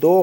2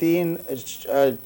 3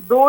2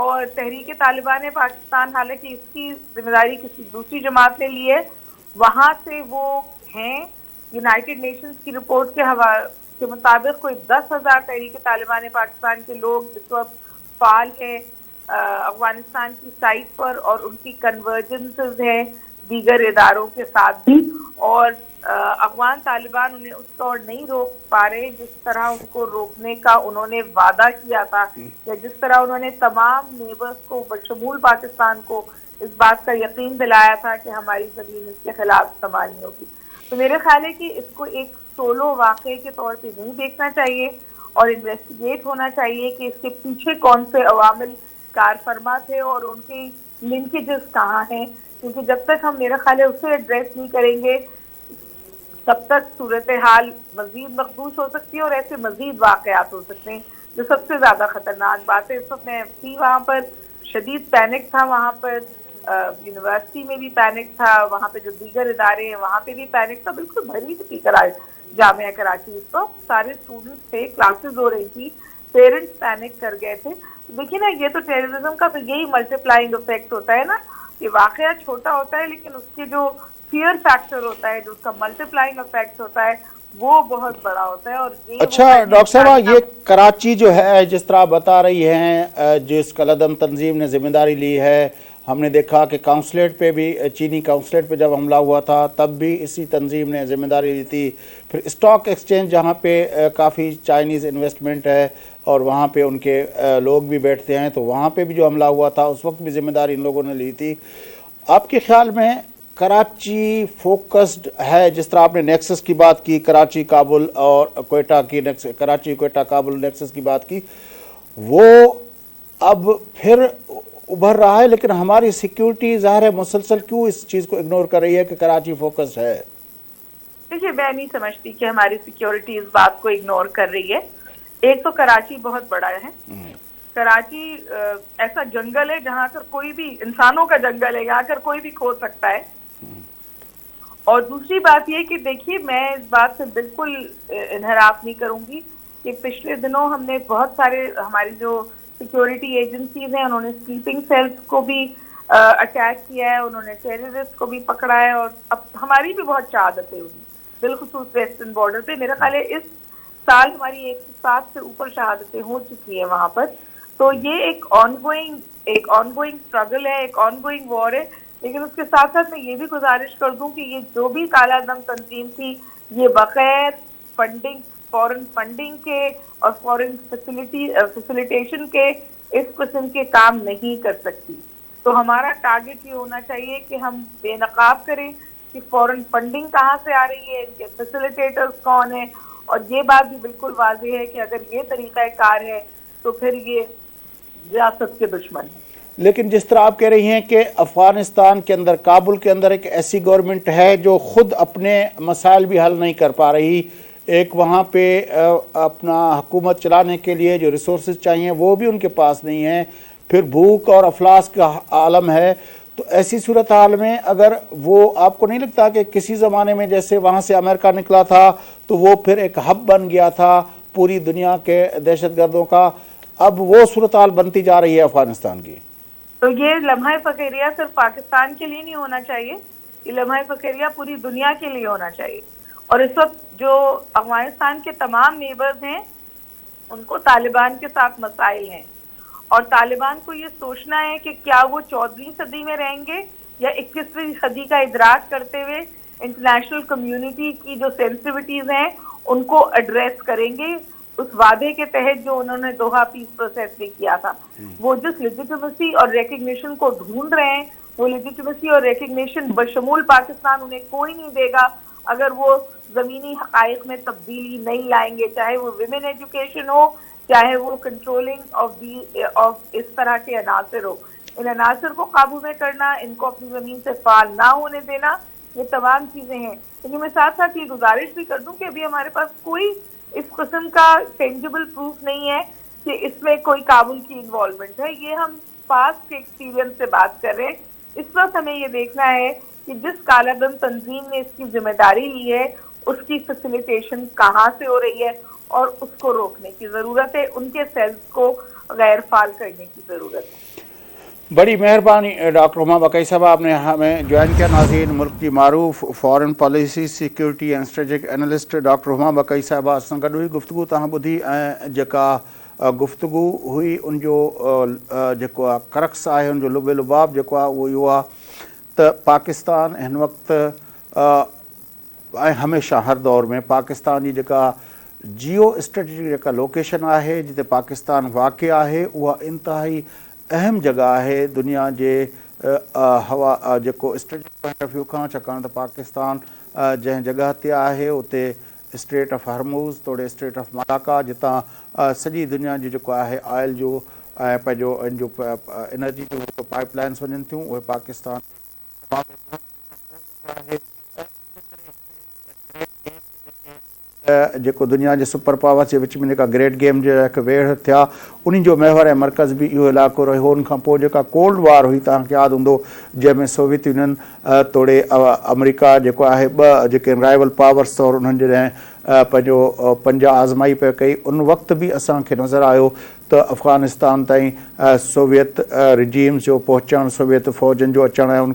اور تحریک طالبان پاکستان حالانکہ اس کی ذمہ داری کسی دوسری جماعت نے لی ہے، وہاں سے وہ ہیں یونائٹڈ نیشنز کی رپورٹ کے مطابق کوئی 10,000 تحریک طالبان پاکستان کے لوگ اس وقت فعال ہیں افغانستان کی سائٹ پر، اور ان کی کنورجنسز ہیں دیگر اداروں کے ساتھ بھی، اور افغان طالبان انہیں اس طور نہیں روک پا رہے جس طرح ان کو روکنے کا انہوں نے وعدہ کیا تھا، یا جس طرح انہوں نے تمام نیبرز کو بشمول پاکستان کو اس بات کا یقین دلایا تھا کہ ہماری زمین اس کے خلاف استعمال نہیں ہوگی۔ تو میرے خیال ہے کہ اس کو ایک سولو واقعے کے طور پہ نہیں دیکھنا چاہیے، اور انویسٹیگیٹ ہونا چاہیے کہ اس کے پیچھے کون سے عوامل کار فرما تھے اور ان کی لنکیجز کہاں ہیں، کیونکہ جب تک ہم میرا خیال ہے اسے ایڈریس نہیں کریں گے تب تک صورتحال مزید مخدوش ہو سکتی ہے، اور ایسے مزید واقعات ہو سکتے ہیں۔ جو سب سے زیادہ خطرناک بات ہے، اس وقت میں تھی وہاں پر، شدید پینک تھا وہاں پر، یونیورسٹی میں بھی پینک تھا، وہاں پہ جو دیگر ادارے ہیں وہاں پہ بھی پینک تھا، بالکل بھری تھی جامعہ کراچی، اس کو سارے اسٹوڈنٹس تھے، کلاسز ہو رہی تھی، پیرنٹس پینک کر گئے تھے۔ دیکھیے نا، یہ تو ٹیررزم کا تو یہی ملٹی پلائنگ افیکٹ ہوتا ہے نا، کہ واقعہ چھوٹا ہوتا ہے لیکن اس کے جو فیئر فیکٹر ہوتا ہے، جو اس کا ملٹی پلائنگ افیکٹ ہوتا ہے، وہ بہت بڑا ہوتا ہے۔ اور یہ اچھا ڈاکٹر صاحبہ، یہ کراچی جو ہے جس طرح آپ بتا رہی ہیں، جس کالعدم تنظیم نے ذمہ داری لی ہے، ہم نے دیکھا کہ کاؤنسلیٹ پہ بھی، چینی کاؤنسلیٹ پہ جب حملہ ہوا تھا تب بھی اسی تنظیم نے ذمہ داری لی تھی۔ پھر اسٹاک ایکسچینج جہاں پہ کافی چائنیز انویسٹمنٹ ہے اور وہاں پہ ان کے لوگ بھی بیٹھتے ہیں، تو وہاں پہ بھی جو حملہ ہوا تھا اس وقت بھی ذمہ داری ان لوگوں نے لی تھی۔ آپ کے خیال میں کراچی فوکسڈ ہے، جس طرح آپ نے نیکسس کی بات کی، کراچی کابل اور کوئٹہ کی کراچی کوئٹہ کابل نیکسس کی بات کی، وہ اب پھر ابھر رہا ہے، لیکن ہماری سیکیورٹی ظاہر ہے مسلسل کیوں اس چیز کو اگنور کر رہی ہے کہ کراچی فوکسڈ ہے؟ دیکھیے، میں نہیں سمجھتی کہ ہماری سیکیورٹی اس بات کو اگنور کر رہی ہے۔ ایک تو کراچی بہت بڑا ہے، کراچی ایسا جنگل ہے جہاں کر کوئی بھی، انسانوں کا جنگل ہے، یہاں کر کوئی بھی کھو سکتا ہے۔ اور دوسری بات یہ کہ دیکھیے، میں اس بات سے بالکل انحراف نہیں کروں گی کہ پچھلے دنوں ہم نے بہت سارے، ہماری جو سیکیورٹی ایجنسیز ہیں انہوں نے سلیپنگ سیلز کو بھی اٹیک کیا ہے، انہوں نے ٹیررسٹ کو بھی پکڑا ہے، اور اب ہماری بھی بہت شہادتیں ہوئی، بالخصوص ویسٹرن بارڈر پہ۔ میرا خیال ہے اس سال ہماری 107 سے اوپر شہادتیں ہو چکی ہیں وہاں پر۔ تو یہ ایک آن گوئنگ اسٹرگل ہے، ایک آن گوئنگ وار ہے۔ لیکن اس کے ساتھ ساتھ میں یہ بھی گزارش کر دوں کہ یہ جو بھی کالا دم تنظیم تھی، یہ بغیر فنڈنگ، فورن فنڈنگ کے اور فورن فیسیلیٹیشن کے اس قسم کے کام نہیں کر سکتی۔ تو ہمارا ٹارگٹ یہ ہونا چاہیے کہ ہم بے نقاب کریں کہ فورن فنڈنگ کہاں سے آ رہی ہے، ان کے فیسیلیٹیٹرز کون ہیں، اور یہ بات بھی بالکل واضح ہے کہ اگر یہ طریقہ کار ہے تو پھر یہ ریاست کے دشمن ہیں۔ لیکن جس طرح آپ کہہ رہی ہیں کہ افغانستان کے اندر، کابل کے اندر ایک ایسی گورنمنٹ ہے جو خود اپنے مسائل بھی حل نہیں کر پا رہی، ایک وہاں پہ اپنا حکومت چلانے کے لیے جو ریسورسز چاہیے وہ بھی ان کے پاس نہیں ہیں، پھر بھوک اور افلاس کا عالم ہے، تو ایسی صورتحال میں اگر وہ، آپ کو نہیں لگتا کہ کسی زمانے میں جیسے وہاں سے امریکہ نکلا تھا تو وہ پھر ایک ہب بن گیا تھا پوری دنیا کے دہشت گردوں کا، اب وہ صورتحال بنتی جا رہی ہے افغانستان کی؟ تو یہ لمحہ فخریہ صرف پاکستان کے لیے نہیں ہونا چاہیے، یہ لمحہ فخریہ پوری دنیا کے لیے ہونا چاہیے۔ اور اس وقت جو افغانستان کے تمام نیبرز ہیں ان کو طالبان کے ساتھ مسائل ہیں، اور طالبان کو یہ سوچنا ہے کہ کیا وہ 14ویں صدی میں رہیں گے یا 21ویں صدی کا ادراک کرتے ہوئے انٹرنیشنل کمیونٹی کی جو سینسٹیوٹیز ہیں ان کو ایڈریس کریں گے، اس وعدے کے تحت جو انہوں نے دوحہ پیس پروسیس میں کیا تھا۔ وہ جس لیجیٹیمیسی اور ریکگنیشن کو ڈھونڈ رہے ہیں، وہ لیجیٹیمیسی اور ریکگنیشن بشمول پاکستان انہیں کوئی نہیں دے گا اگر وہ زمینی حقائق میں تبدیلی نہیں لائیں گے، چاہے وہ ویمن ایجوکیشن ہو، چاہے وہ کنٹرولنگ آف اس طرح کے عناصر ہو۔ ان عناصر کو قابو میں کرنا، ان کو اپنی زمین سے فعال نہ ہونے دینا، یہ تمام چیزیں ہیں۔ لیکن میں ساتھ ساتھ یہ گزارش بھی کر دوں کہ ابھی ہمارے پاس کوئی اس قسم کا ٹینجیبل پروف نہیں ہے کہ اس میں کوئی کابل کی انوالومنٹ ہے، یہ ہم پاسٹ کے ایکسپیرینس سے بات کر رہے ہیں۔ اس وقت ہمیں یہ دیکھنا ہے کہ جس کالا دم تنظیم نے اس کی ذمہ داری لی ہے اس کی فیسیلیٹیشن کہاں سے ہو رہی ہے، اور اس کو روکنے کی ضرورت ہے، ان کے سیلز کو غیر فعال کرنے کی ضرورت ہے۔ بڑی مہربانی ڈاکٹر ہما بقائی صاحب، آپ نے ہمیں جوائن کیا۔ ناظرین، ملک کی معروف foreign policy security and strategic analyst doctor ہما بقائی صاحب اساں گڈ ہوئی گفتگو تاں بدھی جکا گفتگو ہوئی ان جو جکو کرکس ہے ان جو لب لباب جکو وہ یہ تو پاکستان ہن وقت ہمیشہ ہر دور میں پاکستان کی جکا جیو اسٹریٹجک جکا لوکیشن ہے جتے پاکستان واقع ہے وہ انتہائی اہم جگہ ہے دنیا کے ہوا جو اسٹریٹجک پوائنٹ آف ویو کا چھکان تو پاکستان جن جگہ تے ہے اتنے اسٹریٹ آف ہرموز توڑے اسٹریٹ آف ملاکا جتاں سجی دنیا جو ہے آئل جو پنجو ان جو انرجی جو پائپ لائنس ونن تھیوں وہ پاکستان جو دنیا کے سپر پاور کے وچ میں گریٹ گیم جو ویڑھ تھیا ان جو محور مرکز بھی یہ علاقہ رہو ان جو کولڈ وار ہوئی تک یاد ہوں جن میں سوویت یونین توڑے امریکہ جو ہے رائول پاورس طور انہوں نے پنجا آزمائی پہ کئی ان وقت بھی اساں کے نظر آئے تو افغانستان تائیں سوویت رجیمز جو پہنچن سوویت فوجن جو اچن ہے ان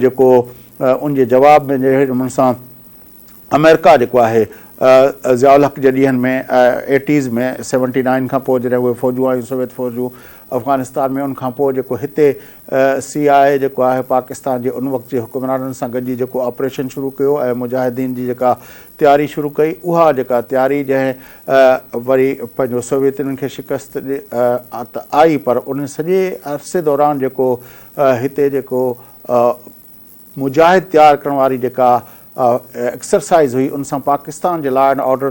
جو ان کے جواب میں جہے نمون سے امریکہ جو ہے ضیاء الحق جدین میں 80s میں 79 کا جڑے وہ فوجوں آئی سوویت فوجوں افغانستان میں ان جو ہتے سی آئی جو ہے پاکستان کے ان وقت کے حکمرانن سے گڈی جو آپریشن شروع کیو مجاہدین کی جکا تیاری شروع کئی وہ جکا تیاری جو وری پنجو سوویت ان کے شکست آئی پر ان سجے عرصے دوران جو ہتے جو مجاہد تیار کرنے والی جکا ایکسرسائز ہوئی ان سے پاکستان کے لا اینڈ آرڈر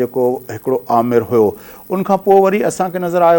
جو ایکڑو عامر ہو ان کا پو وری اساں کے نظر آئے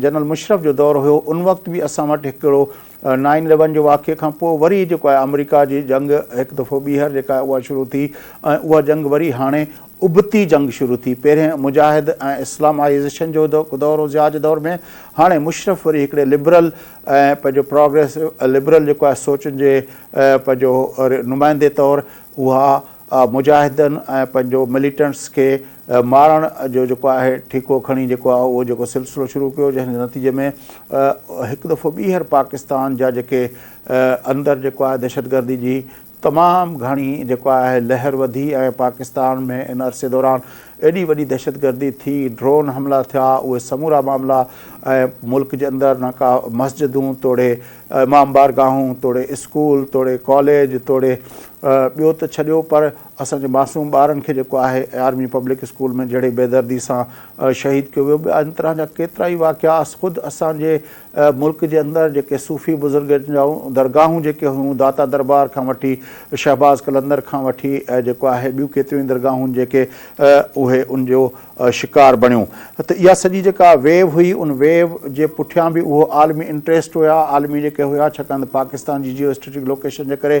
جنرل مشرف جو دور ہو ان وقت بھی اساں وٹ ایکڑو 9/11 جو واقعے کا پو وری جو ہے امریکہ کی جنگ ایک دفعہ بیہر جا وہ شروع تھی وہ جنگ وری ہانے ابتی جنگ شروع تھی پہلے مجاہد اسلامائزیشن جو دور ہو ضیاء دور میں ہانے مشرف وری ایکڑے لبرل پنجو پروگریس لبرل جو ہے سوچن کے پنجو نمائندے طور وہ مجاہدن پنجو ملیٹنٹس کے مارن جو ہے ٹھیکو کھنی وہ سلسلو شروع کیو جن نتیجے میں ایک دفعہ بیہر پاکستان جا اندر جو ہے دہشت گردی کی تمام گھنی جو ہے لہر ودھی پاکستان میں ان عرصے دوران ایڈی وڈی دہشت گردی تھی ڈرون حملہ تھا وہ سمورا معاملہ ملک کے اندر نہ کا مسجدوں توڑے امام بارگاہوں توڑے اسکول توڑے کالج توڑے بیو تو چھڈیو پر اساں معصوم بارن کے جو ہے آرمی پبلک اسکول میں جڑے بے دردی سے شہید کیو ویو ان طرح جا کیترا ہی واقعہ خود اساں ملک کے اندر جو صوفی بزرگ درگاہوں جو ہوں داتا دربار کا وٹھی شہباز قلندر کا وٹھی جو ہے بیو کیتریوں درگاہوں وہ ان جو شکار بنیوں تو یہ سجی جکا ویو ہوئی ان ویو کے پٹھیاں بھی وہ عالمی انٹرسٹ ہویا عالمی جو ہوا چھکان پاکستان کی جیو اسٹریٹجک لوکیشن کے کرے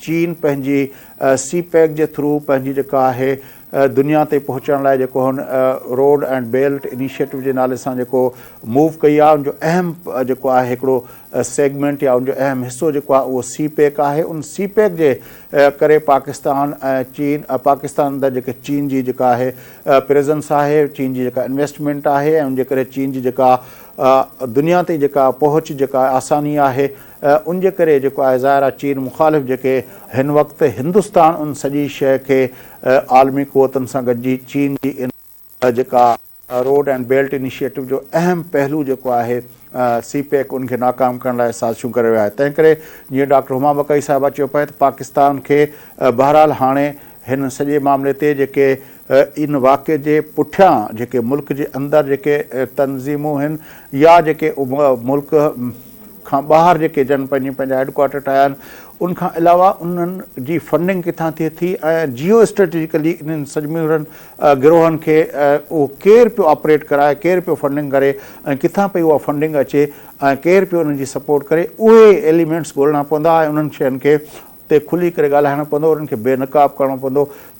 چین پنجی سی پیک کے تھرو پنجی جکا ہے دنیا تے پہنچن لائے جو روڈ اینڈ بیلٹ انیشیٹو کے نالے سے جو موو کئی ان جو اہم جو ہے ایکڑو سیگمنٹ یا ان جو اہم حصہ جو وہ سی پیک ہے ان سی پیک کے کرے پاکستان چین پاکستان اندر جو چین کی جکا ہے پریزنس ہے چین کی جکا انویسٹمنٹ ہے ان کے کرے چین کی جکا دنیا تے جکا پہنچ جکا آسانی ہے ان کے کرے جو ہے ظاہرہ چین مخالف جو ہن وقت ہندوستان ان سجی شے کے عالمی قوتن سے گڈجی چین کی جکا روڈ اینڈ بیلٹ انیشیٹو جو اہم پہلو جو ہے سی پیک ان کے ناکام کرنے لائے سازشوں کرے ویا ہے تنہیں کرے جی ڈاکٹر ہما بقائی صاحبہ چو پہ پاکستان کے بہرحال ہانے ہن سجے معاملے تے جے ان واقعے کے پٹھیاں جے ملک کے اندر جے تنظیموں ہیں یا جے ملک باہر جے جن پنجا ہیڈ کوارٹر ٹھایا ان کا علاوہ ان کی فنڈنگ کتنا تھے تھی جیو اسٹریٹجیکلی ان سجمن گروہن کے وہ کیر پہ آپریٹ کرائے کیر پہ فنڈنگ کرے کتنا پہ وہ فنڈنگ اچے کیر پہ ان کی سپورٹ کرے وہ ایلیمنٹس ڳولنا پوندا ان شین کے تے کھلی کرے ڳالہائڻو پوندو اور ان کے بے نقاب کرنا پوندو